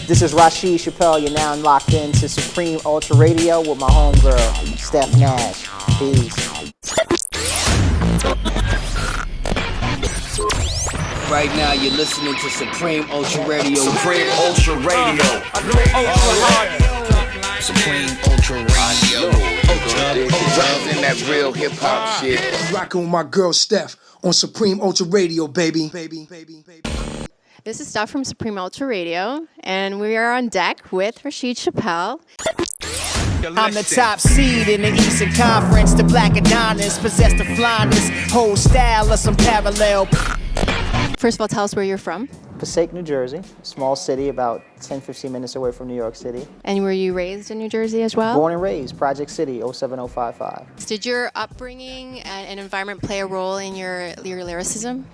This is Rasheed, Chappell. You're now locked into Supreme Ultra Radio with my homegirl, Steph Nash. Peace. Right now, you're listening to Supreme Ultra Radio. Supreme Ultra Radio. Supreme Ultra Radio. Representing that real hip hop shit. Rocking with my girl Steph on Supreme Ultra Radio, baby. This is Steph from Supreme Ultra Radio, and we are on deck with Rasheed Chappell. I'm the top seed in the Eastern Conference. The Black Adonis possess the flyness, whole style of some parallel. First of all, tell us where you're from. Passaic, New Jersey, small city about 10-15 minutes away from New York City. And were you raised in New Jersey as well? Born and raised, Project City, 07055. Did your upbringing and environment play a role in your lyricism?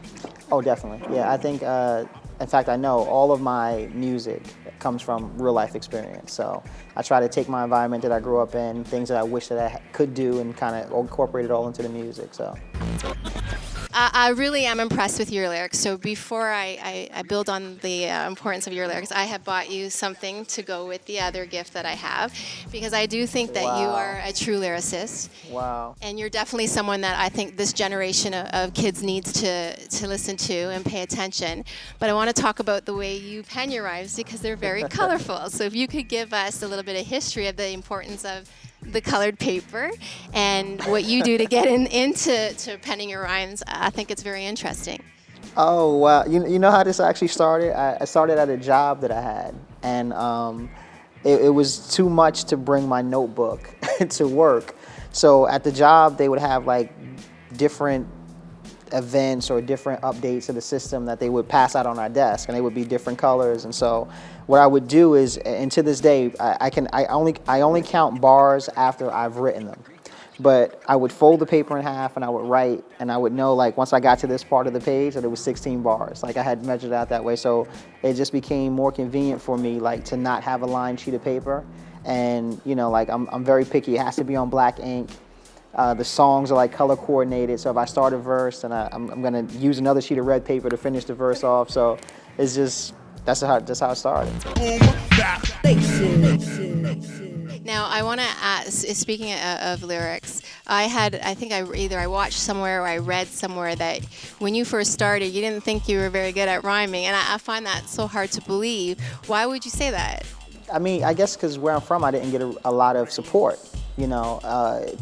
Oh, definitely. Yeah, I think, in fact, I know all of my music comes from real life experience. So I try to take my environment that I grew up in, things that I wish that I could do, and kind of incorporate it all into the music. So. I really am impressed with your lyrics. So before I build on the importance of your lyrics, I have bought you something to go with the other gift that I have, because I do think that you are a true lyricist. Wow. And you're definitely someone that I think this generation of kids needs to listen to and pay attention. But I want to talk about the way you pen your rhymes, because they're very colorful. So if you could give us a little bit of history of the importance of the colored paper and what you do to get into penning your rhymes, I think it's very interesting. Oh, wow. You know how this actually started? I started at a job that I had, and it was too much to bring my notebook to work. So at the job, they would have like different events or different updates of the system that they would pass out on our desk, and they would be different colors. And so what I would do is, and to this day, I only count bars after I've written them. But I would fold the paper in half and I would write, and I would know, like, once I got to this part of the page that it was 16 bars. Like, I had measured out that way. So it just became more convenient for me, like, to not have a lined sheet of paper. And, you know, like, I'm very picky. It has to be on black ink. The songs are like color coordinated, so if I start a verse, and I'm gonna use another sheet of red paper to finish the verse off. So it's just that's how it started. Now I want to ask, speaking of lyrics, I think I watched somewhere or I read somewhere that when you first started, you didn't think you were very good at rhyming, and I find that so hard to believe. Why would you say that? I mean, I guess because where I'm from, I didn't get a lot of support. You know,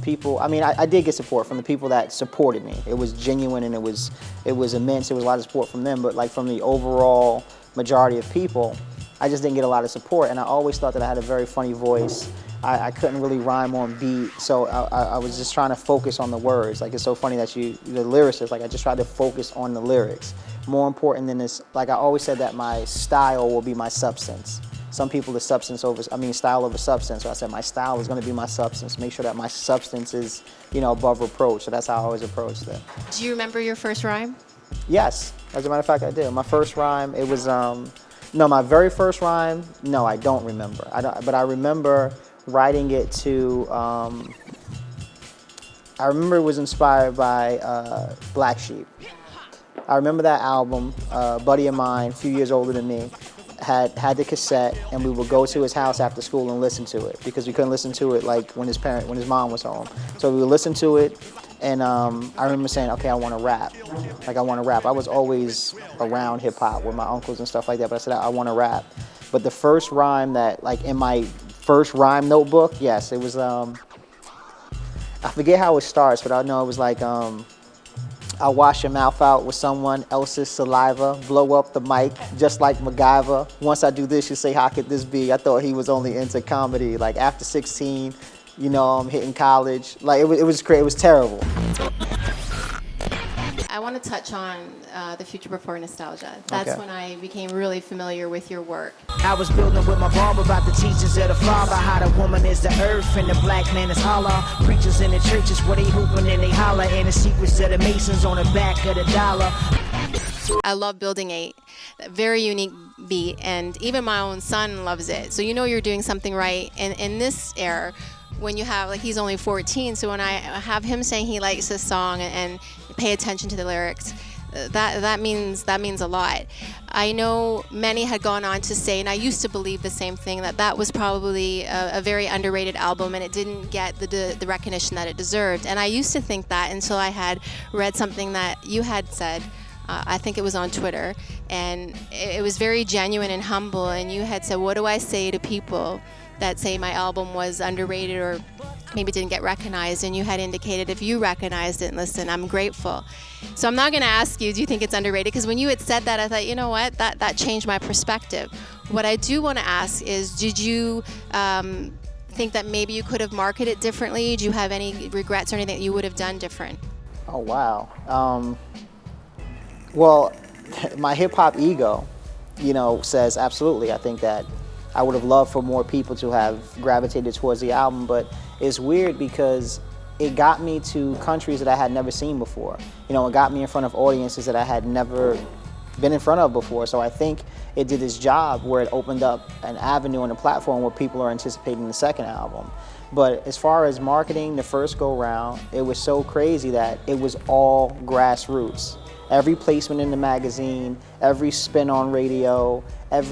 people, I mean, I did get support from the people that supported me. It was genuine, and it was immense. There was a lot of support from them, but like from the overall majority of people, I just didn't get a lot of support. And I always thought that I had a very funny voice. I couldn't really rhyme on beat, so I was just trying to focus on the words. Like, it's so funny that the lyricist, like, I just tried to focus on the lyrics. More important than this, like I always said that my style will be my substance. Some people, style over substance. So I said my style is going to be my substance. Make sure that my substance is, above reproach. So that's how I always approached it. Do you remember your first rhyme? Yes, as a matter of fact, I do. My first rhyme, it was, my very first rhyme, no, I don't remember. But I remember writing it to, I remember it was inspired by Black Sheep. I remember that album. A buddy of mine, a few years older than me, had the cassette, and we would go to his house after school and listen to it, because we couldn't listen to it like when his mom was home. So we would listen to it, and I remember saying, okay, I want to rap. Like, I want to rap. I was always around hip hop with my uncles and stuff like that, but I said, I want to rap. But the first rhyme that, like, in my first rhyme notebook, yes, it was, I forget how it starts, but I know it was like, I'll wash your mouth out with someone else's saliva, blow up the mic just like MacGyver. Once I do this, you say, how could this be? I thought he was only into comedy. Like, after 16, I'm hitting college. Like, it was crazy. It was terrible. I want to touch on the future before nostalgia. That's when I became really familiar with your work. I was building with my barber about the teachings of the father, how the woman is the earth and the black man is Allah. Preachers in the churches where they hooping and they holler, and the secrets of the Masons on the back of the dollar. I love Building 8, a very unique beat, and even my own son loves it. So you're doing something right. And in this era, when you have, like, he's only 14, so when I have him saying he likes this song and pay attention to the lyrics, that means a lot. I know many had gone on to say, and I used to believe the same thing, that was probably a very underrated album, and it didn't get the recognition that it deserved. And I used to think that until I had read something that you had said. I think it was on Twitter, and it was very genuine and humble. And you had said, "What do I say to people that say my album was underrated or maybe didn't get recognized?" And you had indicated if you recognized it, listen, I'm grateful. So I'm not going to ask you, do you think it's underrated? Because when you had said that, I thought, you know what, that changed my perspective. What I do want to ask is, did you think that maybe you could have marketed it differently? Do you have any regrets or anything that you would have done different? Oh, wow. Well, my hip-hop ego, says absolutely. I think that I would have loved for more people to have gravitated towards the album, but it's weird because it got me to countries that I had never seen before. It got me in front of audiences that I had never been in front of before. So I think it did its job where it opened up an avenue and a platform where people are anticipating the second album. But as far as marketing the first go round, it was so crazy that it was all grassroots. Every placement in the magazine, every spin on radio,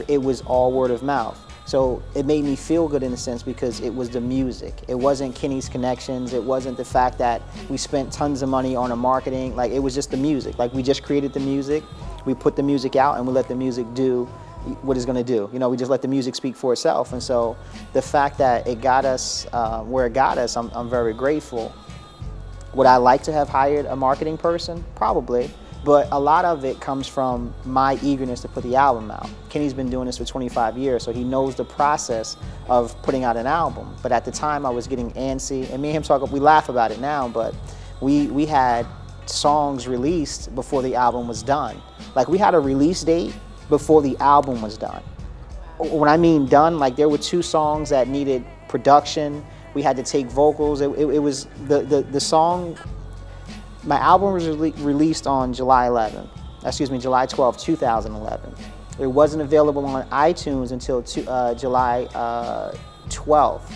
it was all word of mouth. So it made me feel good in a sense because it was the music. It wasn't Kenny's connections. It wasn't the fact that we spent tons of money on a marketing. Like, it was just the music. Like, we just created the music, we put the music out, and we let the music do what it's gonna do. We just let the music speak for itself. And so the fact that it got us where it got us, I'm very grateful. Would I like to have hired a marketing person? Probably. But a lot of it comes from my eagerness to put the album out. Kenny's been doing this for 25 years, so he knows the process of putting out an album. But at the time, I was getting antsy, and me and him we laugh about it now, but we had songs released before the album was done. Like, we had a release date before the album was done. When I mean done, like, there were 2 songs that needed production. We had to take vocals. It was the song. My album was released on July 12, 2011. It wasn't available on iTunes until July 12th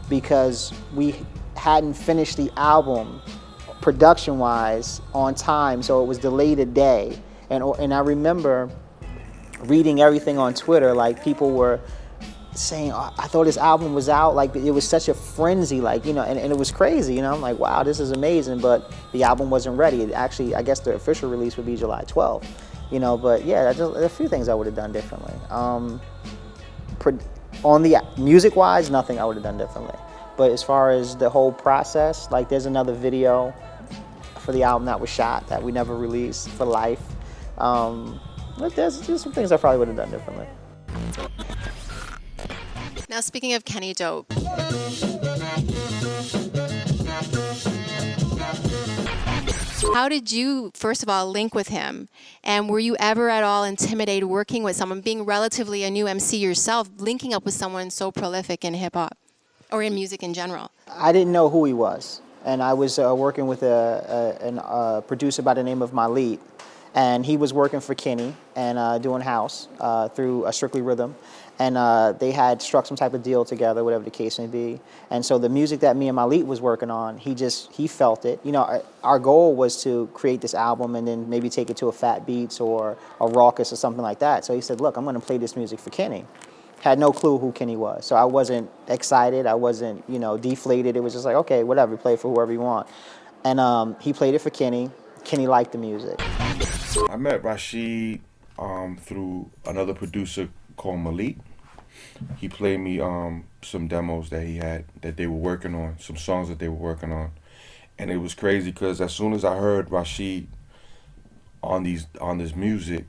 because we hadn't finished the album production-wise on time, so it was delayed a day. And I remember reading everything on Twitter, like, people were saying, oh, I thought this album was out, like, it was such a frenzy, like, and it was crazy, I'm like, wow, this is amazing, but the album wasn't ready. It actually, I guess the official release would be July 12th, but yeah, a few things I would have done differently. On the music-wise, nothing I would have done differently, but as far as the whole process, like, there's another video for the album that was shot that we never released for life. But there's some things I probably would have done differently. Now, speaking of Kenny Dope, how did you, first of all, link with him? And were you ever at all intimidated working with someone, being relatively a new MC yourself, linking up with someone so prolific in hip-hop or in music in general? I didn't know who he was. And I was working with a producer by the name of Malik. And he was working for Kenny and doing house through Strictly Rhythm. And they had struck some type of deal together, whatever the case may be. And so the music that me and Malik was working on, he felt it. Our goal was to create this album and then maybe take it to a Fat Beats or a Raucous or something like that. So he said, look, I'm going to play this music for Kenny. Had no clue who Kenny was. So I wasn't excited. I wasn't, deflated. It was just like, okay, whatever, play it for whoever you want. And he played it for Kenny. Kenny liked the music. I met Rasheed through another producer called Malik. He played me some demos that he had that they were working on, some songs that they were working on. And it was crazy because as soon as I heard Rasheed on this music,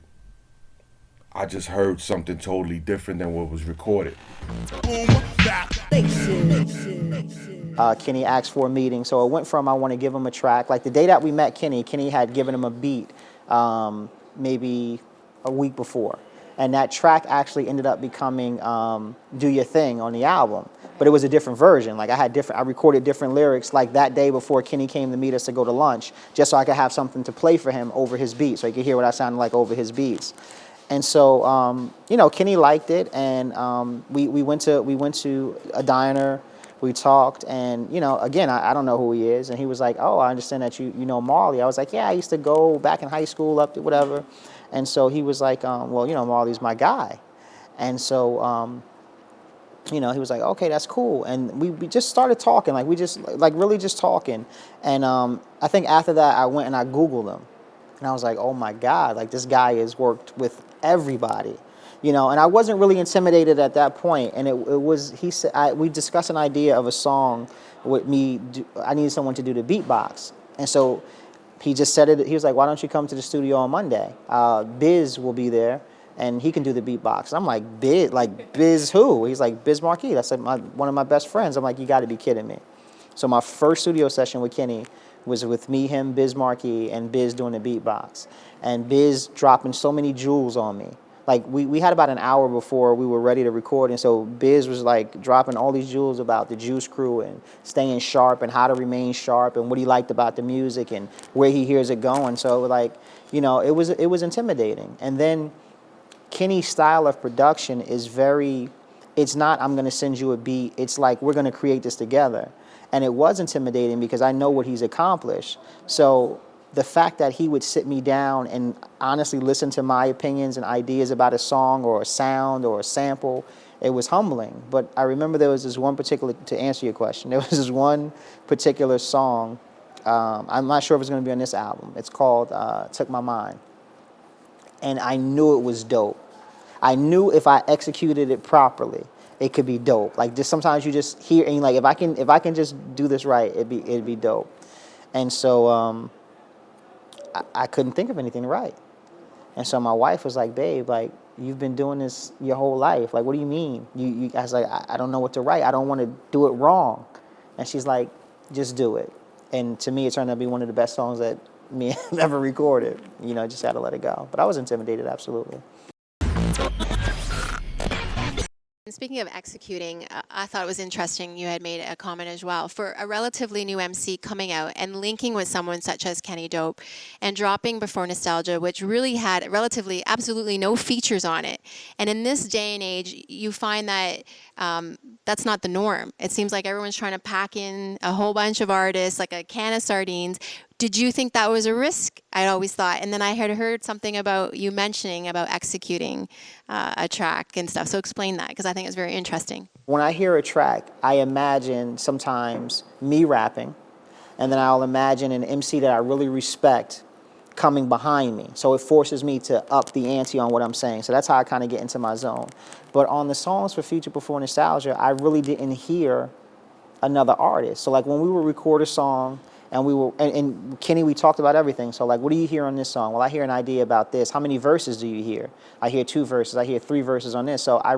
I just heard something totally different than what was recorded. Kenny asked for a meeting, so it went from I want to give him a track. Like the day that we met Kenny had given him a beat maybe a week before. And that track actually ended up becoming Do Your Thing on the album. But it was a different version. Like I recorded different lyrics like that day before Kenny came to meet us to go to lunch, just so I could have something to play for him over his beats, so he could hear what I sounded like over his beats. And so, Kenny liked it, and we went to a diner. We talked, and again, I don't know who he is, and he was like, "Oh, I understand that you know Marley." I was like, "Yeah, I used to go back in high school up to whatever," and so he was like, "Well, Marley's my guy," and so he was like, "Okay, that's cool," and we just started talking, like we just like really just talking, and I think after that I went and I Googled him, and I was like, "Oh my God, like this guy has worked with everybody." And I wasn't really intimidated at that point. And it was, he said, we discussed an idea of a song with me. I needed someone to do the beatbox. And so he just said it. He was like, "Why don't you come to the studio on Monday? Biz will be there and he can do the beatbox." I'm like, "Biz? Like Biz who?" He's like, "Biz Marquis. That's like one of my best friends." I'm like, "You got to be kidding me." So my first studio session with Kenny was with me, him, Biz Marquis, and Biz doing the beatbox. And Biz dropping so many jewels on me. Like, we had about an hour before we were ready to record, and so Biz was, like, dropping all these jewels about the Juice Crew and staying sharp and how to remain sharp and what he liked about the music and where he hears it going. So, like, it was intimidating. And then Kenny's style of production is it's not, "I'm going to send you a beat." It's like, "We're going to create this together." And it was intimidating because I know what he's accomplished. So the fact that he would sit me down and honestly listen to my opinions and ideas about a song or a sound or a sample, it was humbling. But I remember there was this one particular, to answer your question, there was this one particular song. I'm not sure if it's going to be on this album. It's called "Took My Mind." And I knew it was dope. I knew if I executed it properly, it could be dope. Like, just sometimes you just hear and you're like, if I can just do this right, it'd be dope. And so I couldn't think of anything right. And so my wife was like, "Babe, like, you've been doing this your whole life. Like, what do you mean?" I was like, I don't know what to write. I don't want to do it wrong." And she's like, "Just do it." And to me, it turned out to be one of the best songs that me ever recorded. Just had to let it go. But I was intimidated, absolutely. Speaking of executing, I thought it was interesting you had made a comment as well. For a relatively new MC coming out and linking with someone such as Kenny Dope and dropping Before Nostalgia, which really had relatively absolutely no features on it. And in this day and age, you find that that's not the norm. It seems like everyone's trying to pack in a whole bunch of artists like a can of sardines. Did you think that was a risk? I always thought. And then I had heard something about you mentioning about executing a track and stuff. So explain that, because I think it's very interesting. When I hear a track, I imagine sometimes me rapping, and then I'll imagine an MC that I really respect coming behind me. So it forces me to up the ante on what I'm saying. So that's how I kind of get into my zone. But on the songs for Future Before Nostalgia, I really didn't hear another artist. So like when we would record a song, and Kenny, we talked about everything. So like, what do you hear on this song? Well, I hear an idea about this. How many verses do you hear? I hear 2 verses. I hear 3 verses on this. So I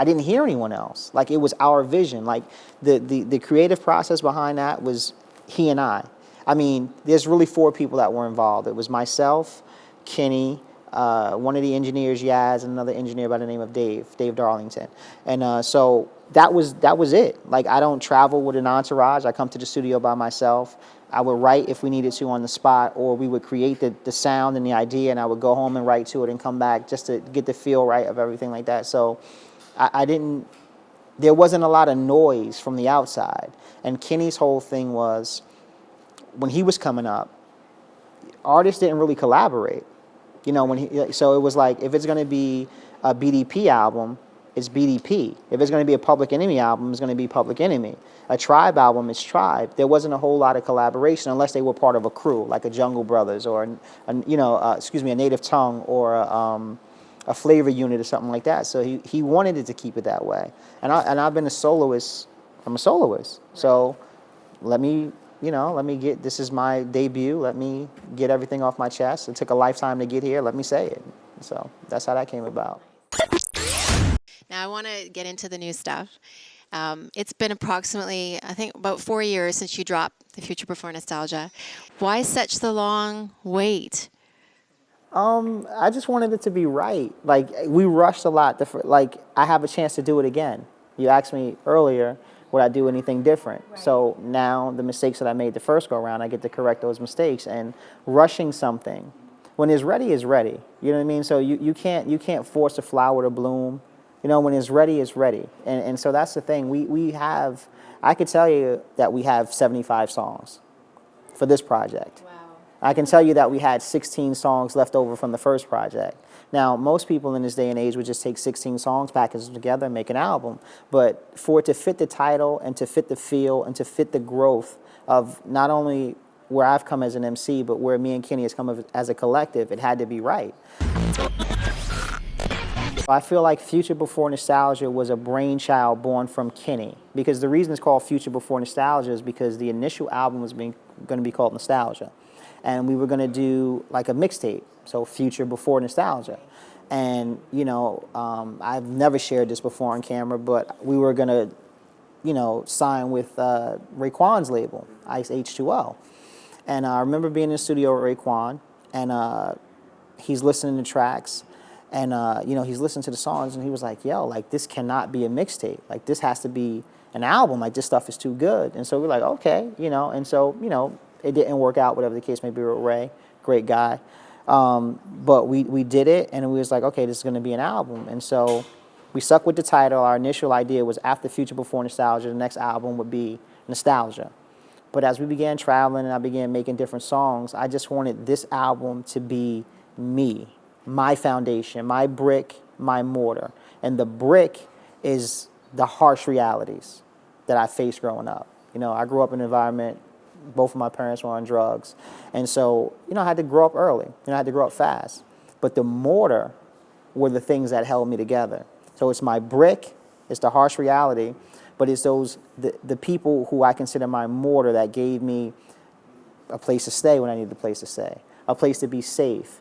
didn't hear anyone else. Like, it was our vision. Like, the creative process behind that was he and I. I mean, there's really 4 people that were involved. It was myself, Kenny, one of the engineers, Yaz, and another engineer by the name of Dave Darlington. And so that was it. Like, I don't travel with an entourage. I come to the studio by myself. I would write if we needed to on the spot, or we would create the sound and the idea, and I would go home and write to it and come back just to get the feel right of everything like that. So there wasn't a lot of noise from the outside. And Kenny's whole thing was, when he was coming up, artists didn't really collaborate. So it was like, if it's going to be a BDP album, it's BDP. If it's going to be a Public Enemy album, it's going to be Public Enemy. A Tribe album is Tribe. There wasn't a whole lot of collaboration unless they were part of a crew, like a Jungle Brothers or, a Native Tongue or a Flavor Unit or something like that. So he wanted it to keep it that way. And I've been a soloist. I'm a soloist. So let me get, this is my debut. Let me get everything off my chest. It took a lifetime to get here. Let me say it. So that's how that came about. Now I want to get into the new stuff. It's been approximately, I think, about 4 years since you dropped The Future Before Nostalgia. Why such the long wait? I just wanted it to be right. Like, we rushed a lot. I have a chance to do it again. You asked me earlier, would I do anything different? Right. So now the mistakes that I made the first go around, I get to correct those mistakes. And rushing something, when it's ready, is ready. You know what I mean? So you can't force a flower to bloom. You know, when it's ready, it's ready. And so that's the thing. We have, I could tell you that we have 75 songs for this project. Wow. I can tell you that we had 16 songs left over from the first project. Now, most people in this day and age would just take 16 songs, package them together, and make an album. But for it to fit the title and to fit the feel and to fit the growth of not only where I've come as an MC, but where me and Kenny has come as a collective, it had to be right. I feel like Future Before Nostalgia was a brainchild born from Kenny, because the reason it's called Future Before Nostalgia is because the initial album was going to be called Nostalgia, and we were going to do like a mixtape, so Future Before Nostalgia. And you know, I've never shared this before on camera, but we were going to, you know, sign with Raekwon's label, Ice H2O. And I remember being in the studio with Raekwon, and he's listening to tracks. And, you know, he's listening to the songs, and he was like, yo, like, this cannot be a mixtape. Like, this has to be an album. Like, this stuff is too good. And so we're like, okay, you know. And so, you know, it didn't work out, whatever the case may be with Ray. Great guy. But we did it, and we was like, okay, this is going to be an album. And so we stuck with the title. Our initial idea was after Future Before Nostalgia, the next album would be Nostalgia. But as we began traveling and I began making different songs, I just wanted this album to be me. My foundation, my brick, my mortar. And the brick is the harsh realities that I faced growing up. You know, I grew up in an environment, both of my parents were on drugs. And so, you know, I had to grow up early. You know, I had to grow up fast. But the mortar were the things that held me together. So it's my brick, it's the harsh reality, but it's those, the people who I consider my mortar that gave me a place to stay when I needed a place to stay, a place to be safe,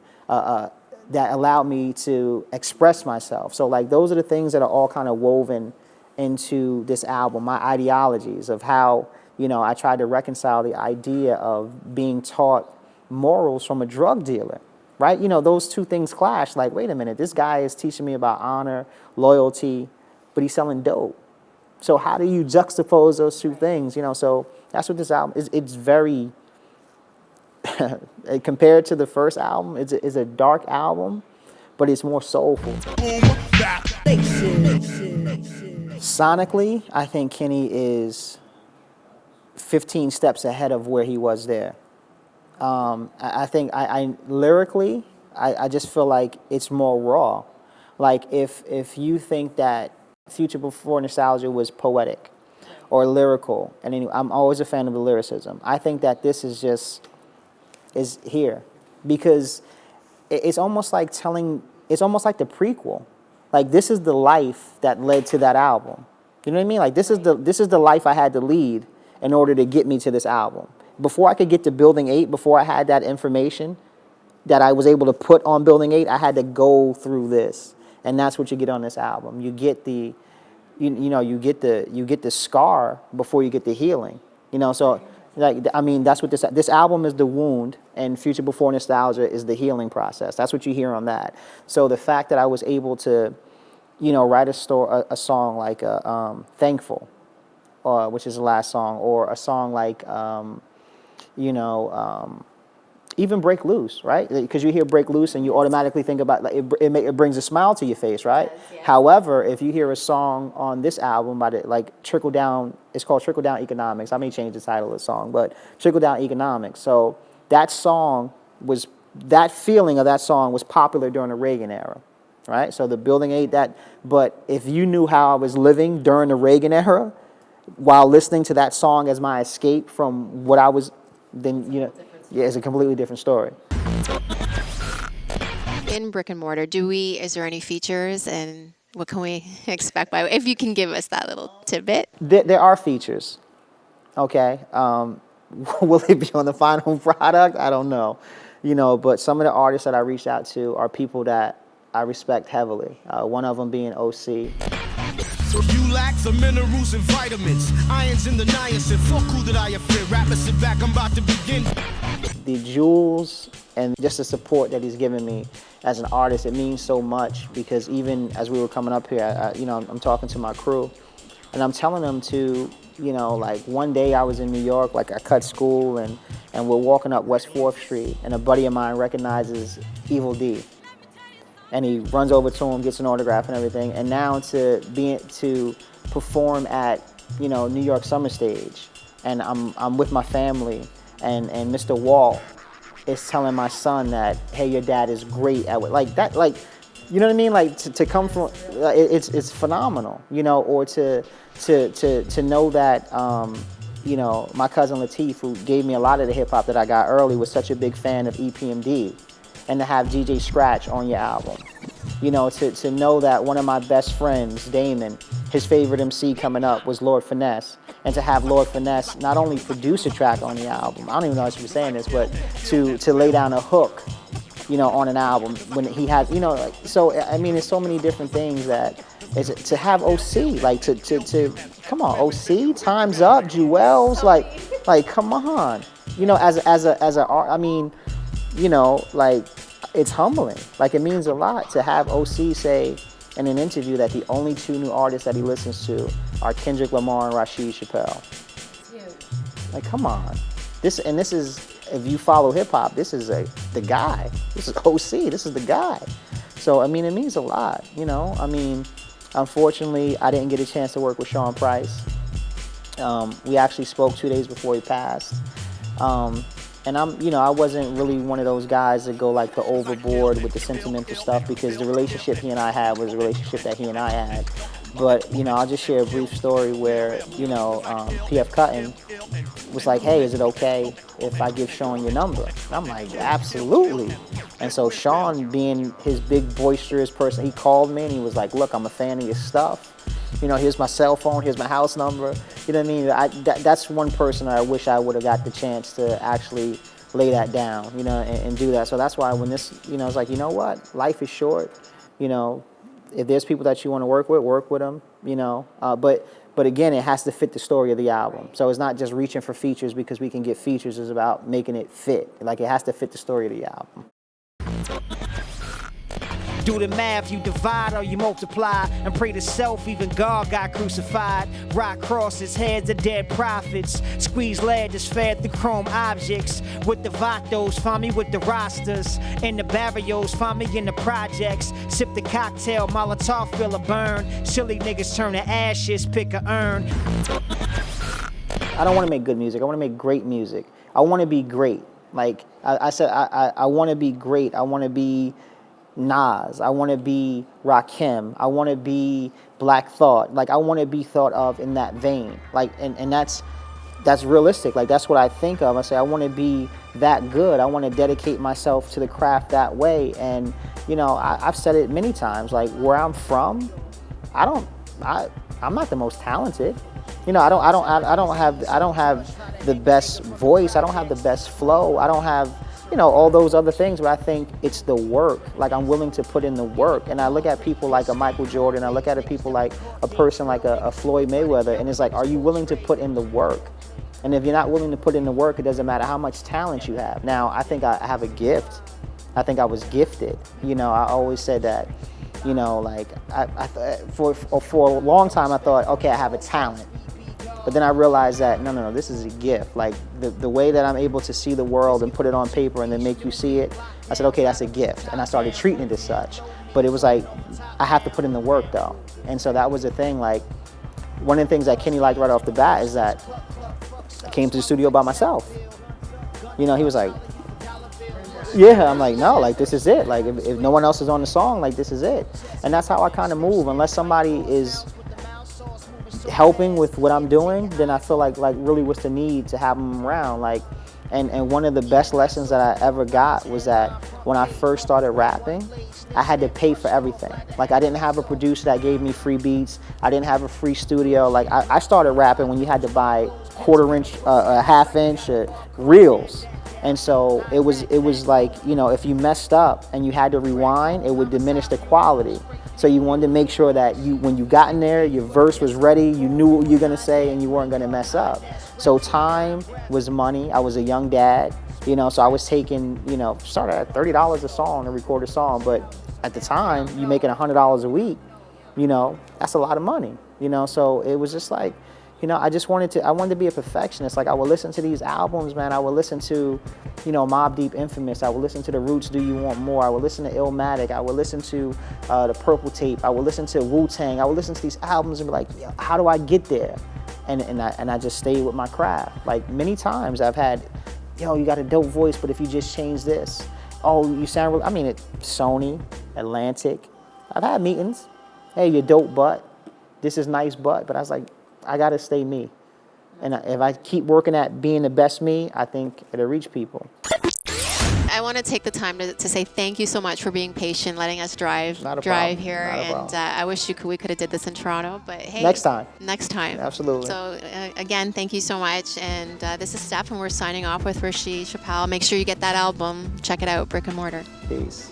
that allowed me to express myself. So like those are the things that are all kind of woven into this album, my ideologies of how, you know, I tried to reconcile the idea of being taught morals from a drug dealer, right? You know, those two things clash. Like, wait a minute, this guy is teaching me about honor, loyalty, but he's selling dope. So how do you juxtapose those two things? You know, so that's what this album is. It's very compared to the first album, it's a dark album, but it's more soulful. Sonically, I think Kenny is 15 steps ahead of where he was there. I think lyrically, I just feel like it's more raw. Like if you think that Future Before Nostalgia was poetic or lyrical, and anyway, I'm always a fan of the lyricism. I think that this is here because it's almost like it's almost like the prequel. Like this is the life that led to that album. You know what I mean? Like this is the life I had to lead in order to get me to this album. Before I could get to Building 8, before I had that information that I was able to put on Building 8, I had to go through this. And that's what you get on this album. You get the you get the scar before you get the healing. You know, so like, I mean, that's what this album is, the wound, and Future Before Nostalgia is the healing process. That's what you hear on that. So the fact that I was able to, you know, write a song like Thankful, which is the last song, or a song like, even Break Loose, right? Because you hear Break Loose and you automatically think about, like, it brings a smile to your face, right? Yes, yes. However, if you hear a song on this album by Trickle-Down, it's called Trickle-Down Economics. I may change the title of the song, but Trickle-Down Economics. So that feeling of that song was popular during the Reagan era, right? So the Building 8, but if you knew how I was living during the Reagan era, while listening to that song as my escape from what I was, then, you know, yeah, it's a completely different story. In Brick and Mortar, is there any features, and what can we expect if you can give us that little tidbit? There are features, okay? Will it be on the final product? I don't know, you know, but some of the artists that I reached out to are people that I respect heavily, one of them being OC. You lack the minerals and vitamins, irons in the niacin, fuck who that I offend, rappers sit back, I'm about to begin. The jewels and just the support that he's given me as an artist, it means so much, because even as we were coming up here, I'm talking to my crew, and I'm telling them to, you know, like one day I was in New York, like I cut school, and we're walking up West 4th Street, and a buddy of mine recognizes Evil D. and he runs over to him, gets an autograph and everything. And now to perform at, you know, New York Summer Stage, and I'm with my family, and Mr. Walt is telling my son that, hey, your dad is great at what, like that, like, you know what I mean? Like to come from, it's phenomenal, you know, or to know that, you know, my cousin Lateef, who gave me a lot of the hip hop that I got early, was such a big fan of EPMD, and to have DJ Scratch on your album, you know, to know that one of my best friends, Damon, his favorite MC coming up was Lord Finesse, and to have Lord Finesse not only produce a track on the album, I don't even know if I should be saying this, but to lay down a hook, you know, on an album when he had, you know, like, so I mean, there's so many different things that is to have OC, like to come on, OC, Time's Up, Jewels, like come on, you know, as a art, I mean, you know, like it's humbling, like it means a lot to have OC say in an interview that the only two new artists that he listens to are Kendrick Lamar and Rasheed Chappell. Like, come on, this is, if you follow hip hop, this is the guy. This is OC. This is the guy. So I mean, it means a lot, you know. I mean, unfortunately, I didn't get a chance to work with Sean Price. We actually spoke 2 days before he passed. And I wasn't really one of those guys that go like the overboard with the sentimental stuff, because the relationship he and I had was a relationship that he and I had. But, you know, I'll just share a brief story where, you know, P.F. Cutton was like, hey, is it okay if I give Sean your number? And I'm like, absolutely. And so Sean, being his big boisterous person, he called me and he was like, look, I'm a fan of your stuff. You know, here's my cell phone, here's my house number. You know what I mean? That's one person I wish I would have got the chance to actually lay that down, you know, and do that. So that's why when this, you know, it's like, you know what? Life is short, you know. If there's people that you want to work with them, you know. But again, it has to fit the story of the album. So it's not just reaching for features because we can get features. It's about making it fit. Like, it has to fit the story of the album. Do the math, you divide or you multiply, and pray to self, even God got crucified. Rock crosses, heads of dead prophets, squeeze lead is fed through chrome objects. With the vatos, find me with the rosters, in the barrios, find me in the projects. Sip the cocktail, Molotov feel a burn. Silly niggas turn to ashes, pick a urn. I don't want to make good music, I want to make great music. I want to be great. Like I said, I want to be great. I want to be Nas, I want to be Rakim, I want to be Black Thought. Like, I want to be thought of in that vein. Like, and that's realistic. Like, that's what I think of. I say I want to be that good. I want to dedicate myself to the craft that way. And you know, I've said it many times. Like, where I'm from, I'm not the most talented. You know, I don't have the best voice. I don't have the best flow. I don't have, you know, all those other things, but I think it's the work. Like, I'm willing to put in the work. And I look at people like a Michael Jordan, I look at people like a person like a Floyd Mayweather, and it's like, are you willing to put in the work? And if you're not willing to put in the work, it doesn't matter how much talent you have. Now, I think I have a gift. I think I was gifted. You know, I always said that, you know, like, for a long time I thought, okay, I have a talent. But then I realized that, no, this is a gift. Like, the way that I'm able to see the world and put it on paper and then make you see it, I said, okay, that's a gift. And I started treating it as such. But it was like, I have to put in the work, though. And so that was the thing. Like, one of the things that Kenny liked right off the bat is that I came to the studio by myself. You know, he was like, yeah. I'm like, no, like, this is it. Like, if no one else is on the song, like, this is it. And that's how I kind of move. Unless somebody is helping with what I'm doing, then I feel like really what's the need to have them around. Like, and one of the best lessons that I ever got was that when I first started rapping, I had to pay for everything. Like, I didn't have a producer that gave me free beats. I didn't have a free studio. Like, I started rapping when you had to buy quarter-inch, half-inch reels. And so it was like, you know, if you messed up and you had to rewind, it would diminish the quality. So you wanted to make sure that when you got in there, your verse was ready, you knew what you were gonna say, and you weren't gonna mess up. So time was money. I was a young dad, you know, so I was taking, you know, started at $30 a song to record a song, but at the time, you making $100 a week, you know, that's a lot of money, you know. So it was just like, You know, I wanted to be a perfectionist. Like, I would listen to these albums, man. I would listen to, you know, Mobb Deep Infamous. I would listen to The Roots, Do You Want More? I would listen to Illmatic. I would listen to the Purple Tape. I would listen to Wu-Tang. I would listen to these albums and be like, yo, how do I get there? And I just stayed with my craft. Like, many times I've had, yo, you got a dope voice, but if you just change this, oh, you sound real. I mean, Sony, Atlantic. I've had meetings. Hey, you're dope, but this is nice, but I was like, I gotta stay me. And if I keep working at being the best me, I think it'll reach people. I want to take the time to say thank you so much for being patient, letting us drive here. And I wish we could have did this in Toronto, but hey. Next time. So Absolutely. again, thank you so much. And this is Steph, and we're signing off with Rasheed, Chappell. Make sure you get that album. Check it out, Brick and Mortar. Peace.